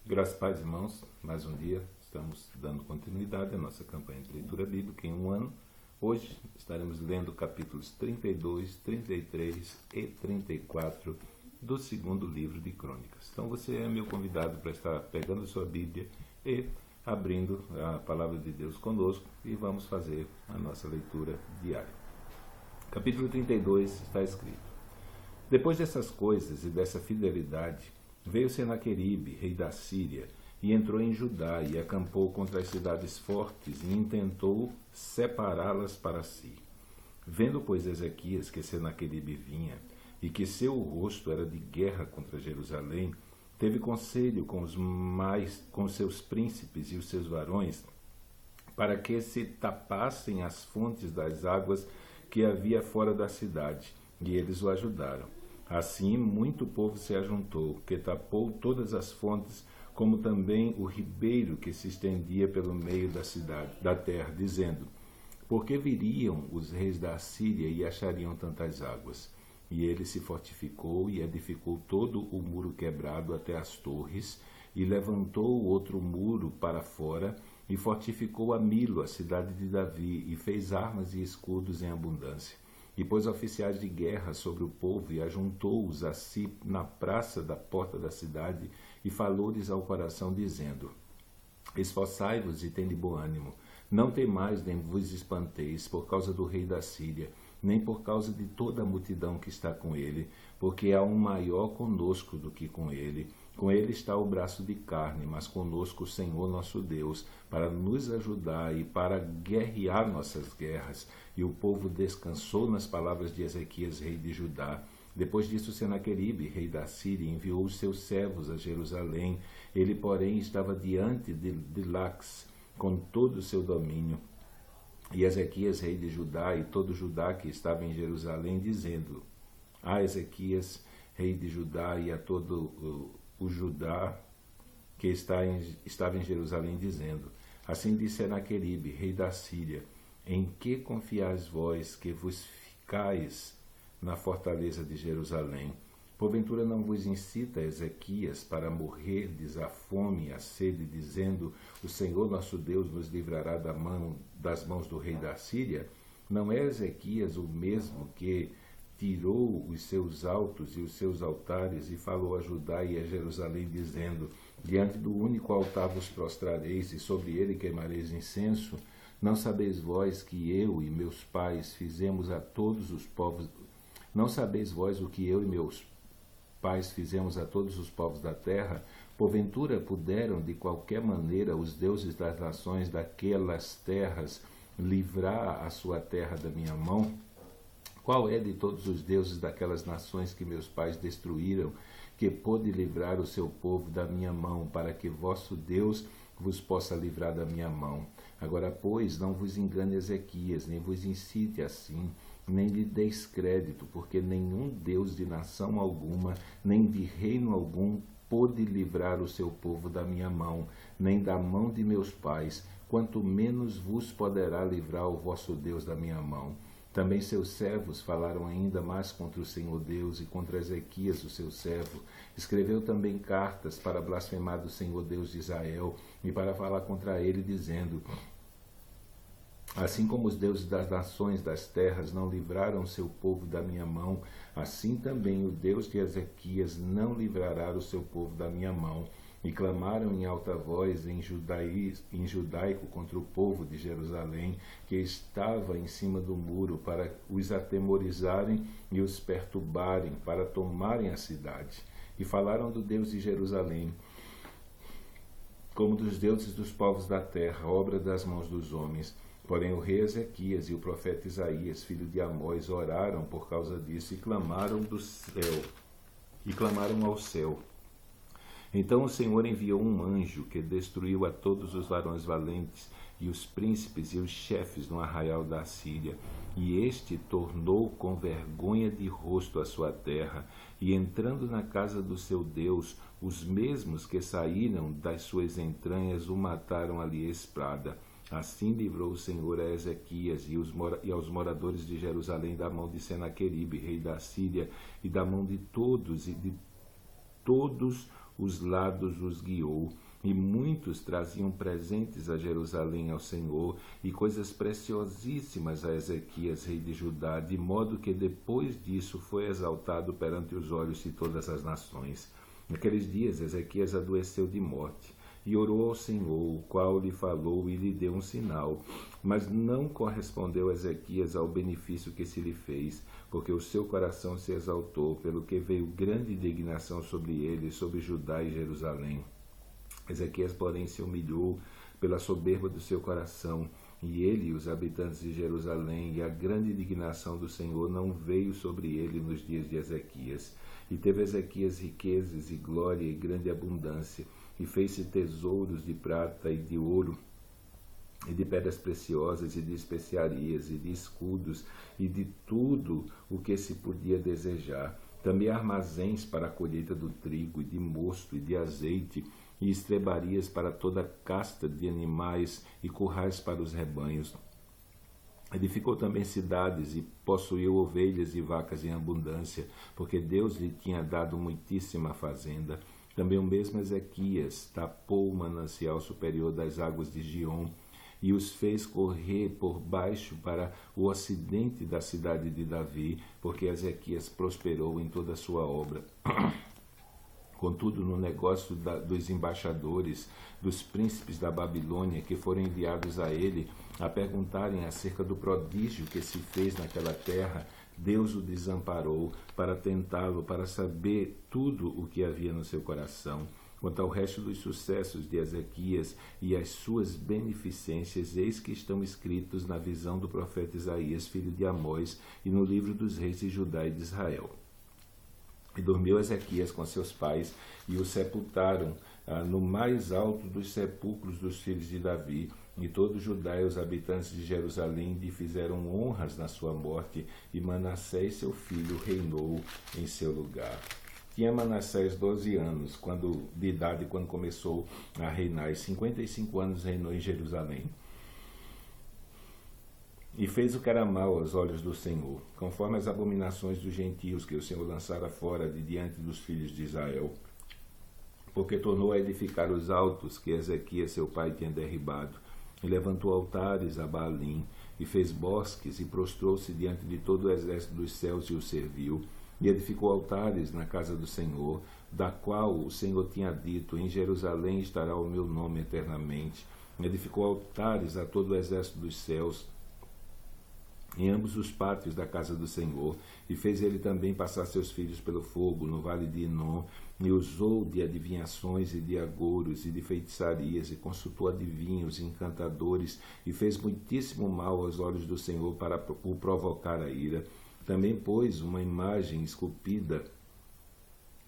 Graças a Paz, irmãos, mais um dia estamos dando continuidade à nossa campanha de leitura bíblica em um ano. Hoje estaremos lendo capítulos 32, 33 e 34 do segundo livro de Crônicas. Então você é meu convidado para estar pegando a sua Bíblia e abrindo a palavra de Deus conosco e vamos fazer a nossa leitura diária. Capítulo 32 está escrito: Depois dessas coisas e dessa fidelidade, veio Senaqueribe, rei da Síria, e entrou em Judá e acampou contra as cidades fortes e intentou separá-las para si. Vendo, pois, Ezequias que Senaqueribe vinha e que seu rosto era de guerra contra Jerusalém, teve conselho com seus príncipes e os seus varões para que se tapassem as fontes das águas que havia fora da cidade, e eles o ajudaram. Assim, muito povo se ajuntou, que tapou todas as fontes, como também o ribeiro que se estendia pelo meio da cidade, da terra, dizendo: Por que viriam os reis da Assíria e achariam tantas águas? E ele se fortificou e edificou todo o muro quebrado até as torres, e levantou outro muro para fora, e fortificou a Milo, a cidade de Davi, e fez armas e escudos em abundância. E pôs oficiais de guerra sobre o povo e ajuntou-os a si na praça da porta da cidade e falou-lhes ao coração, dizendo: Esforçai-vos e tende bom ânimo. Não temais nem vos espanteis por causa do rei da Síria, nem por causa de toda a multidão que está com ele, porque há um maior conosco do que com ele. Com ele está o braço de carne, mas conosco o Senhor nosso Deus, para nos ajudar e para guerrear nossas guerras. E o povo descansou nas palavras de Ezequias, rei de Judá. Depois disso, Senaqueribe, rei da Síria, enviou os seus servos a Jerusalém. Ele, porém, estava diante de Lax, com todo o seu domínio. E Ezequias, rei de Judá, e todo Judá que estava em Jerusalém, dizendo: A Ezequias, rei de Judá, e a todo o Judá que estava em Jerusalém, dizendo: Assim disse Senaqueribe, rei da Síria: Em que confiais vós que vos ficais na fortaleza de Jerusalém? Porventura não vos incita Ezequias para morrerdes à fome e à sede, dizendo: O Senhor nosso Deus nos livrará das mãos do rei da Síria? Não é Ezequias o mesmo que tirou os seus altos e os seus altares e falou a Judá e a Jerusalém, dizendo: Diante do único altar vos prostrareis e sobre ele queimareis incenso? Não sabeis vós que eu e meus pais fizemos a todos os povos? Não sabeis vós o que eu e meus pais fizemos a todos os povos da terra? Porventura puderam de qualquer maneira os deuses das nações daquelas terras livrar a sua terra da minha mão? Qual é de todos os deuses daquelas nações que meus pais destruíram, que pôde livrar o seu povo da minha mão, para que vosso Deus vos possa livrar da minha mão? Agora, pois, não vos engane Ezequias, nem vos incite assim, nem lhe deis crédito, porque nenhum Deus de nação alguma, nem de reino algum, pôde livrar o seu povo da minha mão, nem da mão de meus pais, quanto menos vos poderá livrar o vosso Deus da minha mão. Também seus servos falaram ainda mais contra o Senhor Deus e contra Ezequias, o seu servo. Escreveu também cartas para blasfemar do Senhor Deus de Israel e para falar contra ele, dizendo: Assim como os deuses das nações das terras não livraram seu povo da minha mão, assim também o Deus de Ezequias não livrará o seu povo da minha mão. E clamaram em alta voz em judaico contra o povo de Jerusalém, que estava em cima do muro, para os atemorizarem e os perturbarem, para tomarem a cidade. E falaram do Deus de Jerusalém, como dos deuses dos povos da terra, obra das mãos dos homens. Porém o rei Ezequias e o profeta Isaías, filho de Amós, oraram por causa disso e clamaram ao céu. Então o Senhor enviou um anjo que destruiu a todos os varões valentes e os príncipes e os chefes no arraial da Síria. E este tornou com vergonha de rosto a sua terra, e entrando na casa do seu Deus, os mesmos que saíram das suas entranhas o mataram ali à espada. Assim livrou o Senhor a Ezequias e aos moradores de Jerusalém da mão de Senaqueribe, rei da Síria, e da mão de todos os lados os guiou. E muitos traziam presentes a Jerusalém ao Senhor e coisas preciosíssimas a Ezequias, rei de Judá, de modo que depois disso foi exaltado perante os olhos de todas as nações. Naqueles dias Ezequias adoeceu de morte e orou ao Senhor, o qual lhe falou e lhe deu um sinal. Mas não correspondeu Ezequias ao benefício que se lhe fez, porque o seu coração se exaltou, pelo que veio grande indignação sobre ele, sobre Judá e Jerusalém. Ezequias, porém, se humilhou pela soberba do seu coração, e ele e os habitantes de Jerusalém, e a grande indignação do Senhor não veio sobre ele nos dias de Ezequias. E teve Ezequias riquezas e glória e grande abundância, e fez-se tesouros de prata e de ouro, e de pedras preciosas, e de especiarias, e de escudos, e de tudo o que se podia desejar. Também armazéns para a colheita do trigo, e de mosto, e de azeite, e estrebarias para toda casta de animais, e currais para os rebanhos. Edificou também cidades, e possuiu ovelhas e vacas em abundância, porque Deus lhe tinha dado muitíssima fazenda. Também o mesmo Ezequias tapou o manancial superior das águas de Giom, e os fez correr por baixo para o ocidente da cidade de Davi, porque Ezequias prosperou em toda a sua obra. Contudo, no negócio dos embaixadores, dos príncipes da Babilônia, que foram enviados a ele a perguntarem acerca do prodígio que se fez naquela terra, Deus o desamparou para tentá-lo, para saber tudo o que havia no seu coração. Quanto ao resto dos sucessos de Ezequias e as suas beneficências, eis que estão escritos na visão do profeta Isaías, filho de Amós, e no livro dos reis de Judá e de Israel. E dormiu Ezequias com seus pais, e o sepultaram no mais alto dos sepulcros dos filhos de Davi. E todo Judá e os habitantes de Jerusalém lhe fizeram honras na sua morte, e Manassés, seu filho, reinou em seu lugar. Tinha Manassés 12 anos de idade quando começou a reinar, e 55 anos reinou em Jerusalém. E fez o que era mal aos olhos do Senhor, conforme as abominações dos gentios que o Senhor lançara fora de diante dos filhos de Israel. Porque tornou a edificar os altos que Ezequias seu pai tinha derribado, e levantou altares a Baalim, e fez bosques, e prostrou-se diante de todo o exército dos céus e o serviu, e edificou altares na casa do Senhor, da qual o Senhor tinha dito: em Jerusalém estará o meu nome eternamente. Edificou altares a todo o exército dos céus, em ambos os pátios da casa do Senhor, e fez ele também passar seus filhos pelo fogo no vale de Inom, e usou de adivinhações e de agouros e de feitiçarias, e consultou adivinhos e encantadores, e fez muitíssimo mal aos olhos do Senhor para o provocar a ira. Também pôs uma imagem esculpida,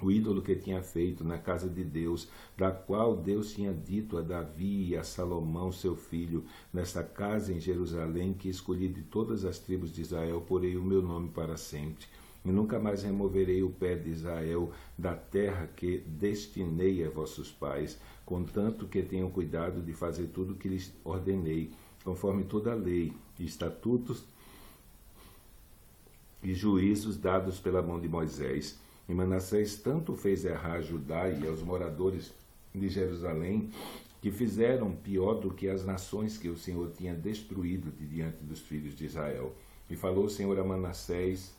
o ídolo que tinha feito na casa de Deus, da qual Deus tinha dito a Davi e a Salomão, seu filho: nesta casa em Jerusalém, que escolhi de todas as tribos de Israel, porei o meu nome para sempre. E nunca mais removerei o pé de Israel da terra que destinei a vossos pais, contanto que tenham cuidado de fazer tudo o que lhes ordenei, conforme toda a lei, e estatutos e juízos dados pela mão de Moisés. E Manassés tanto fez errar a Judá e aos moradores de Jerusalém, que fizeram pior do que as nações que o Senhor tinha destruído de diante dos filhos de Israel. E falou o Senhor a Manassés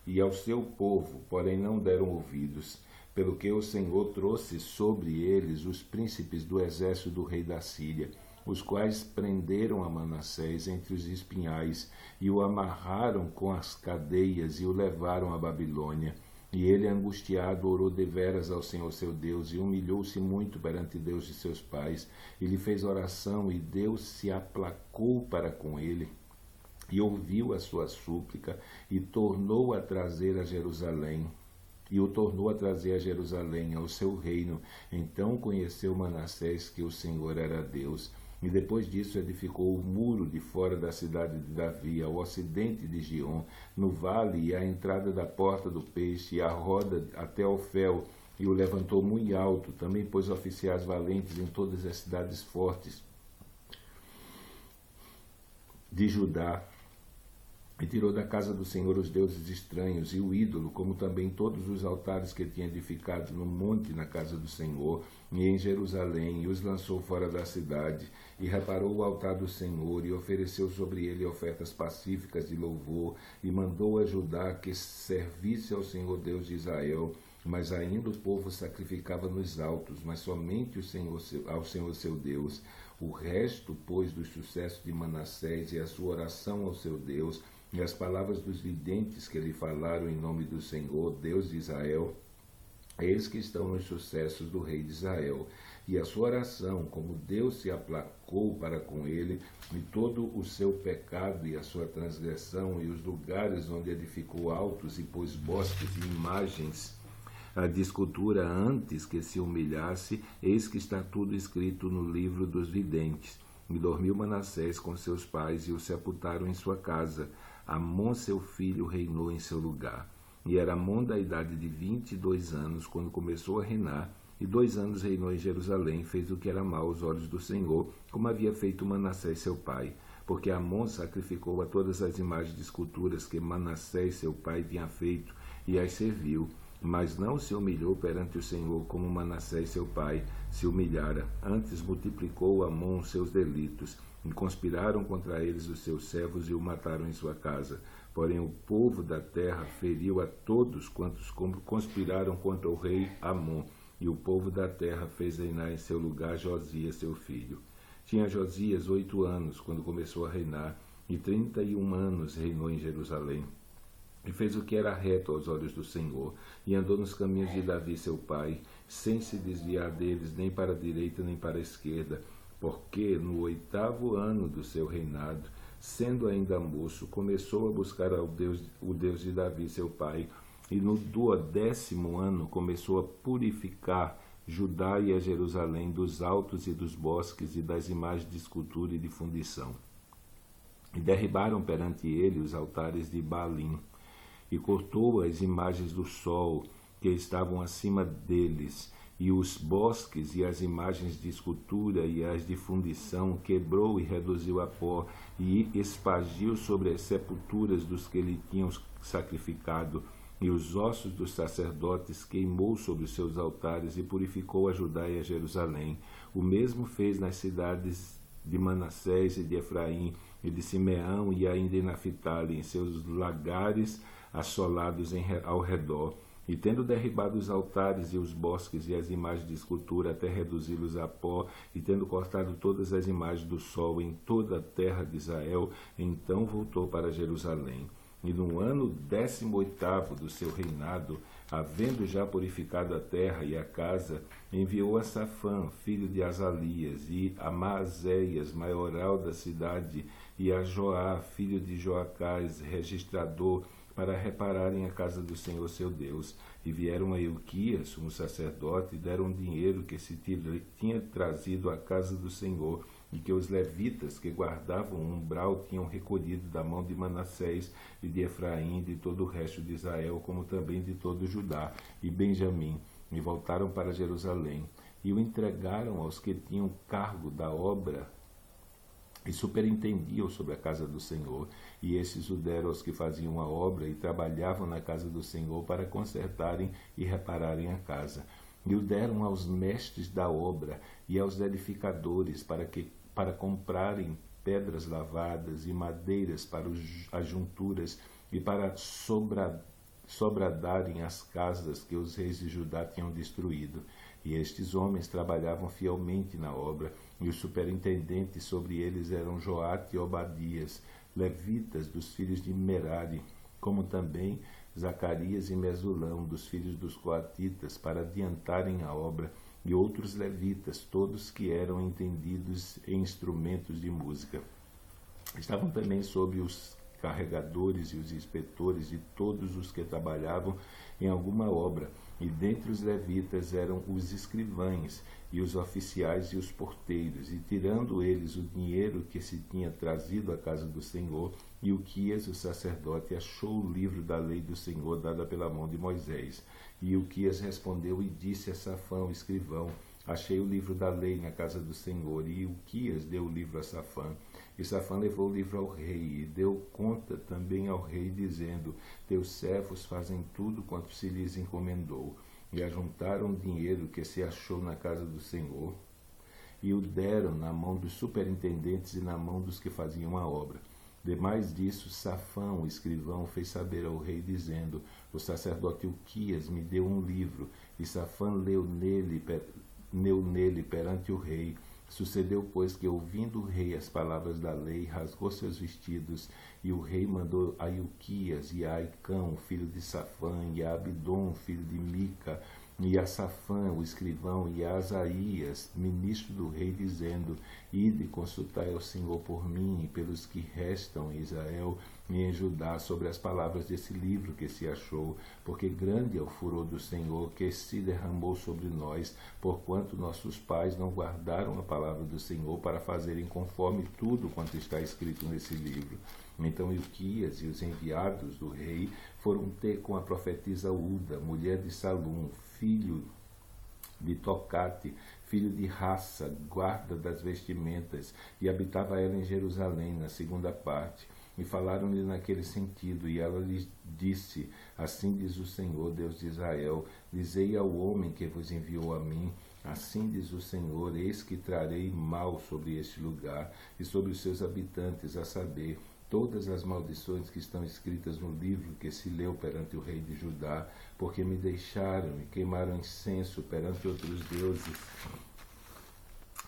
e ao seu povo, porém não deram ouvidos, pelo que o Senhor trouxe sobre eles os príncipes do exército do rei da Síria, os quais prenderam a Manassés entre os espinhais, e o amarraram com as cadeias, e o levaram à Babilônia. E ele, angustiado, orou deveras ao Senhor seu Deus, e humilhou-se muito perante Deus de seus pais. Ele fez oração, e Deus se aplacou para com ele, e ouviu a sua súplica, e tornou a trazer a Jerusalém. E o tornou a trazer a Jerusalém ao seu reino. Então conheceu Manassés que o Senhor era Deus. E depois disso edificou o muro de fora da cidade de Davi, ao ocidente de Giom, no vale e à entrada da porta do peixe, e a roda até Ofel, e o levantou muito alto. Também pôs oficiais valentes em todas as cidades fortes de Judá, E tirou da casa do Senhor os deuses estranhos e o ídolo, como também todos os altares que tinha edificado no monte na casa do Senhor e em Jerusalém, e os lançou fora da cidade, e reparou o altar do Senhor, e ofereceu sobre ele ofertas pacíficas de louvor, e mandou a Judá que servisse ao Senhor Deus de Israel. Mas ainda o povo sacrificava nos altos, mas somente ao Senhor seu Deus. O resto, pois, dos sucessos de Manassés e a sua oração ao seu Deus, e as palavras dos videntes que lhe falaram em nome do Senhor, Deus de Israel, eis que estão nos sucessos do rei de Israel. E a sua oração, como Deus se aplacou para com ele, e todo o seu pecado e a sua transgressão, e os lugares onde edificou altos e pôs bosques e imagens de escultura antes que se humilhasse, eis que está tudo escrito no livro dos videntes. E dormiu Manassés com seus pais, e o sepultaram em sua casa. Amon, seu filho, reinou em seu lugar. E era Amon da idade de 22 anos, quando começou a reinar, e 2 anos reinou em Jerusalém, fez o que era mau aos olhos do Senhor, como havia feito Manassés seu pai. Porque Amon sacrificou a todas as imagens de esculturas que Manassés seu pai tinha feito, e as serviu. Mas não se humilhou perante o Senhor como Manassés seu pai se humilhara. Antes multiplicou Amon seus delitos, e conspiraram contra eles os seus servos e o mataram em sua casa. Porém o povo da terra feriu a todos quantos conspiraram contra o rei Amon, e o povo da terra fez reinar em seu lugar Josias seu filho. Tinha Josias 8 anos quando começou a reinar, e 31 anos reinou em Jerusalém. E fez o que era reto aos olhos do Senhor, e andou nos caminhos de Davi seu pai, sem se desviar deles nem para a direita nem para a esquerda, porque no 8º ano do seu reinado, sendo ainda moço, começou a buscar o Deus de Davi seu pai, e no 12º ano começou a purificar Judá e a Jerusalém dos altos e dos bosques e das imagens de escultura e de fundição. E derribaram perante ele os altares de Baalim, e cortou as imagens do sol que estavam acima deles, e os bosques e as imagens de escultura e as de fundição quebrou e reduziu a pó, e espargiu sobre as sepulturas dos que lhe tinham sacrificado, e os ossos dos sacerdotes queimou sobre os seus altares, e purificou a Judá e a Jerusalém. O mesmo fez nas cidades de Manassés e de Efraim, e de Simeão, e ainda em Naphtali, em seus lagares assolados ao redor, e tendo derribado os altares e os bosques e as imagens de escultura até reduzi-los a pó, e tendo cortado todas as imagens do sol em toda a terra de Israel, então voltou para Jerusalém. E no ano 18º do seu reinado, havendo já purificado a terra e a casa, enviou a Safã, filho de Azalias, e a Maazéias, maioral da cidade, e a Joá, filho de Joacás, registrador, para repararem a casa do Senhor seu Deus. E vieram a Ilquias, um sacerdote, e deram dinheiro que se tinha trazido à casa do Senhor, e que os levitas que guardavam o umbral tinham recolhido da mão de Manassés e de Efraim, e de todo o resto de Israel, como também de todo Judá e Benjamim, e voltaram para Jerusalém, e o entregaram aos que tinham cargo da obra e superintendiam sobre a casa do Senhor, e esses o deram aos que faziam a obra e trabalhavam na casa do Senhor para consertarem e repararem a casa. E o deram aos mestres da obra e aos edificadores para comprarem pedras lavadas e madeiras para as junturas e para sobradarem as casas que os reis de Judá tinham destruído. E estes homens trabalhavam fielmente na obra, e os superintendentes sobre eles eram Joate e Obadias, levitas dos filhos de Merari, como também Zacarias e Mesulão, dos filhos dos coatitas, para adiantarem a obra, e outros levitas, todos que eram entendidos em instrumentos de música. Estavam também sobre os carregadores e os inspetores de todos os que trabalhavam em alguma obra, e dentre os levitas eram os escrivães, e os oficiais e os porteiros, e tirando eles o dinheiro que se tinha trazido à casa do Senhor, e Ilquias, o sacerdote, achou o livro da lei do Senhor dada pela mão de Moisés. E Ilquias respondeu e disse a Safã, o escrivão, Achei o livro da lei na casa do Senhor, e Hilquias deu o livro a Safã. E Safã levou o livro ao rei, e deu conta também ao rei, dizendo: Teus servos fazem tudo quanto se lhes encomendou. E ajuntaram o dinheiro que se achou na casa do Senhor, e o deram na mão dos superintendentes e na mão dos que faziam a obra. Demais disso, Safã, o escrivão, fez saber ao rei, dizendo: O sacerdote Hilquias me deu um livro. E Safã leu nele perante o rei. Sucedeu, pois, que, ouvindo o rei as palavras da lei, rasgou seus vestidos, e o rei mandou a Hilquias, e a Aicão, filho de Safã, e a Abidom, filho de Mica, e a Safã, o escrivão, e a Asaías, ministro do rei, dizendo: Ide, consultai ao Senhor por mim e pelos que restam em Israel e em Judá sobre as palavras desse livro que se achou, porque grande é o furor do Senhor que se derramou sobre nós, porquanto nossos pais não guardaram a palavra do Senhor para fazerem conforme tudo quanto está escrito nesse livro. Então Hilquias e os enviados do rei foram ter com a profetisa Uda, mulher de Salum, filho de Tocate, filho de Raça, guarda das vestimentas, e habitava ela em Jerusalém, na segunda parte. E falaram-lhe naquele sentido, e ela lhes disse: Assim diz o Senhor, Deus de Israel, dizei ao homem que vos enviou a mim: Assim diz o Senhor, eis que trarei mal sobre este lugar e sobre os seus habitantes, a saber, todas as maldições que estão escritas no livro que se leu perante o rei de Judá, porque me deixaram e queimaram incenso perante outros deuses,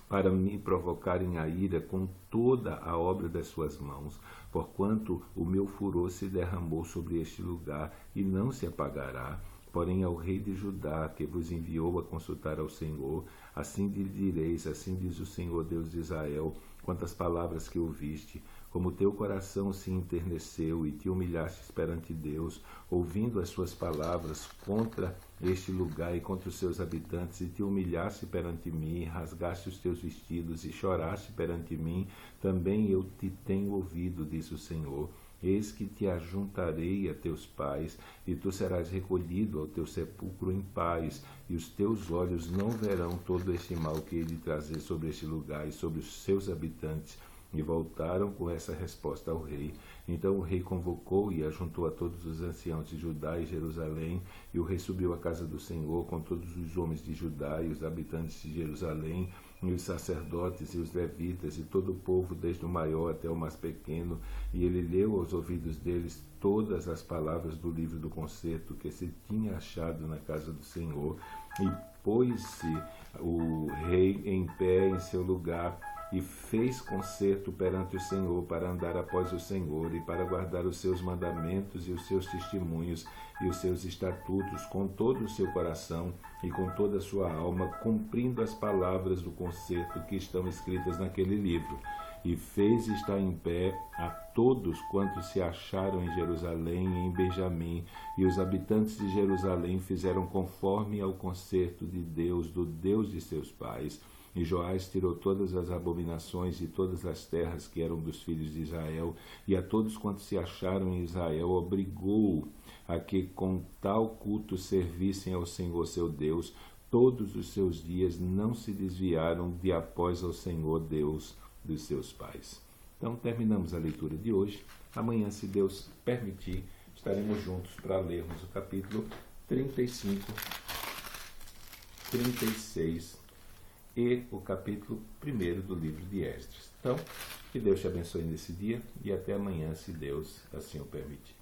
para me provocarem a ira com toda a obra das suas mãos, porquanto o meu furor se derramou sobre este lugar e não se apagará. Porém ao rei de Judá, que vos enviou a consultar ao Senhor, assim lhe direis: Assim diz o Senhor, Deus de Israel, quantas palavras que ouviste, como teu coração se enterneceu e te humilhastes perante Deus, ouvindo as suas palavras contra este lugar e contra os seus habitantes, e te humilhaste perante mim, rasgaste os teus vestidos e choraste perante mim, também eu te tenho ouvido, diz o Senhor. Eis que te ajuntarei a teus pais, e tu serás recolhido ao teu sepulcro em paz, e os teus olhos não verão todo este mal que hei de trazer sobre este lugar e sobre os seus habitantes. E voltaram com essa resposta ao rei. Então o rei convocou e ajuntou a todos os anciãos de Judá e Jerusalém, e o rei subiu à casa do Senhor com todos os homens de Judá e os habitantes de Jerusalém, e os sacerdotes e os levitas, e todo o povo, desde o maior até o mais pequeno, e ele leu aos ouvidos deles todas as palavras do livro do concerto que se tinha achado na casa do Senhor, e pôs-se o rei em pé em seu lugar, e fez concerto perante o Senhor para andar após o Senhor e para guardar os seus mandamentos e os seus testemunhos e os seus estatutos com todo o seu coração e com toda a sua alma, cumprindo as palavras do concerto que estão escritas naquele livro. E fez estar em pé a todos quantos se acharam em Jerusalém e em Benjamim, e os habitantes de Jerusalém fizeram conforme ao concerto de Deus, do Deus de seus pais. E Joás tirou todas as abominações e todas as terras que eram dos filhos de Israel, e a todos quantos se acharam em Israel obrigou a que com tal culto servissem ao Senhor seu Deus. Todos os seus dias não se desviaram de após ao Senhor Deus dos seus pais. Então terminamos a leitura de hoje. Amanhã, se Deus permitir, estaremos juntos para lermos o capítulo 35, 36 e o capítulo 1 do livro de Esdras. Então, que Deus te abençoe nesse dia e até amanhã, se Deus assim o permitir.